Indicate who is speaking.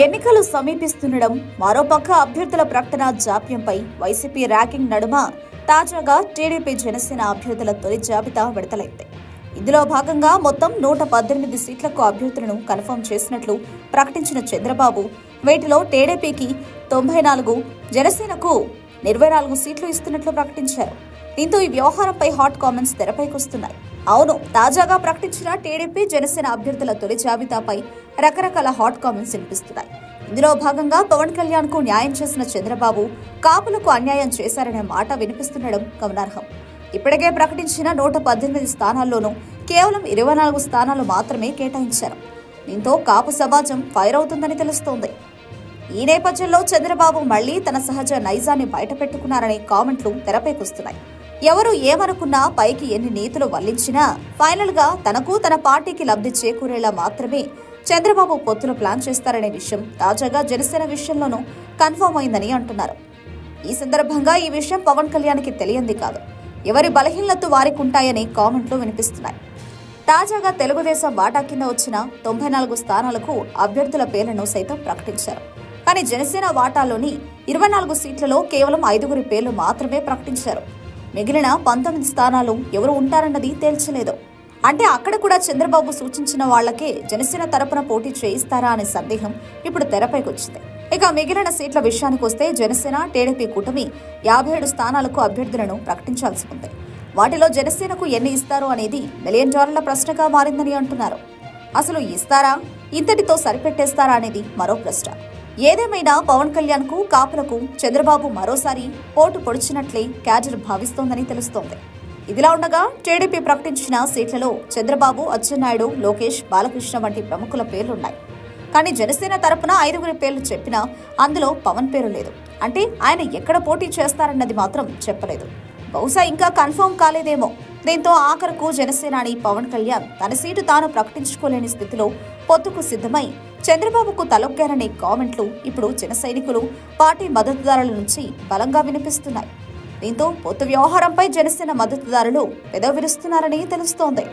Speaker 1: ఎన్నికలు సమీపిస్తుండడం, మరోపక్క అభ్యర్థుల ప్రకటన జాప్యంపై వైసీపీ ర్యాంకింగ్ నడుమ తాజాగా టీడీపీ జనసేన అభ్యర్థుల తొలి జాబితా విడుదలైంది. ఇందులో భాగంగా మొత్తం 118 సీట్లకు అభ్యర్థులను కన్ఫర్మ్ చేసినట్లు ప్రకటించిన చంద్రబాబు, వీటిలో టీడీపీకి 94, జనసేనకు 24 సీట్లు ఇస్తున్నట్లు ప్రకటించారు. దీంతో ఈ వ్యవహారంపై హాట్ కామెంట్స్ తెరపైకొస్తున్నాయి. అవును, తాజాగా ప్రకటించిన టీడీపీ జనసేన అభ్యర్థుల తొలి జాబితాపై రకరకాల హాట్ కామెంట్స్ వినిపిస్తున్నాయి. ఇందులో భాగంగా పవన్ కళ్యాణ్ కు న్యాయం చేసిన చంద్రబాబు కాపులకు అన్యాయం చేశారనే మాట వినిపిస్తుండడం గమనార్హం. ఇప్పటికే ప్రకటించిన 118 స్థానాల్లోనూ కేవలం 24 స్థానాలు మాత్రమే కేటాయించారు. దీంతో కాపు సమాజం ఫైర్ అవుతుందని తెలుస్తోంది. ఈ నేపథ్యంలో చంద్రబాబు మళ్లీ తన సహజ నైజాన్ని బయటపెట్టుకున్నారనే కామెంట్లు తెరపైకొస్తున్నాయి. ఎవరు ఏమనుకున్నా, పైకి ఎన్ని నీతులు వల్లించినా ఫైనల్ గా తనకు తన పార్టీకి లబ్ధి చేకూరేలా మాత్రమే చంద్రబాబు పొత్తులు ప్లాన్ చేస్తారనే విషయం తాజాగా జనసేన విషయంలోనూ కన్ఫర్మ్ అయిందని అంటున్నారు. ఈ సందర్భంగా ఈ విషయం పవన్ కళ్యాణ్కి తెలియంది కాదు, ఎవరి బలహీనతలు వారికి ఉంటాయనే కామెంట్లు వినిపిస్తున్నాయి. తాజాగా తెలుగుదేశం వాటా కింద వచ్చిన 94 స్థానాలకు అభ్యర్థుల పేర్లను సైతం ప్రకటించారు. కానీ జనసేన వాటాలోని 24 సీట్లలో కేవలం 5 పేర్లు మాత్రమే ప్రకటించారు. మిగిలిన 19 స్థానాలు ఎవరు ఉంటారన్నది తేల్చలేదు. అంటే అక్కడ కూడా చంద్రబాబు సూచించిన వాళ్లకే జనసేన తరపున పోటీ చేయిస్తారా అనే సందేహం ఇప్పుడు తెరపైకొచ్చింది. ఇక మిగిలిన సీట్ల విషయానికి వస్తే జనసేన టీడీపీ కూటమి 57 స్థానాలకు అభ్యర్థులను ప్రకటించాల్సి ఉంది. వాటిలో జనసేనకు ఎన్ని ఇస్తారు అనేది $1 మిలియన్ ప్రశ్నగా మారిందని అంటున్నారు. అసలు ఇస్తారా, ఇంతటితో సరిపెట్టేస్తారా అనేది మరో ప్రశ్న. ఏదేమైనా పవన్ కళ్యాణ్ కు కాపులకు చంద్రబాబు మరోసారి పోటు పొడిచినట్లే క్యాడర్ భావిస్తోందని తెలుస్తోంది. ఇదిలా ఉండగా టీడీపీ ప్రకటించిన సీట్లలో చంద్రబాబు, అచ్చెన్నాయుడు, లోకేష్, బాలకృష్ణ వంటి ప్రముఖుల పేర్లున్నాయి. కానీ జనసేన తరపున 5 పేర్లు చెప్పినా అందులో పవన్ పేరు లేదు. అంటే ఆయన ఎక్కడ పోటీ చేస్తారన్నది మాత్రం చెప్పలేదు. బహుశా ఇంకా కన్ఫర్మ్ కాలేదేమో. దీంతో ఆఖరకు జనసేనాని పవన్ కళ్యాణ్ తన సీటు తాను ప్రకటించుకోలేని స్థితిలో పొత్తుకు సిద్ధమై చంద్రబాబుకు తలొగ్గారనే కామెంట్లు ఇప్పుడు జన సైనికులు, పార్టీ మద్దతుదారుల నుంచి బలంగా వినిపిస్తున్నాయి. దీంతో పొత్తు వ్యవహారంపై జనసేన మద్దతుదారులు పెదవి విరుస్తున్నారని తెలుస్తోంది.